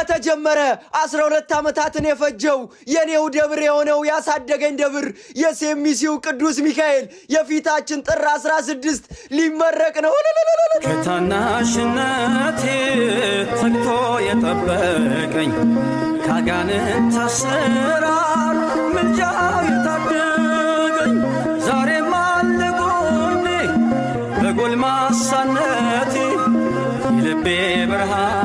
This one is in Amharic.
ተጀመረ 12 ዓመታትን የፈጀው የኔው ደብር የሆነው ያሳደገኝ ደብር የሴሚሲው ቅዱስ ሚካኤል የፊታችን ጥር 16 ሊመረቅ ነው። ከታናሽነቴ ተግቶ የጠበቀኝ ካጋንንት አሰራር ምልጃው የታደገኝ ዛሬም አለ ጎኔ በጎልማሳነቴ የልቤ ብርሃን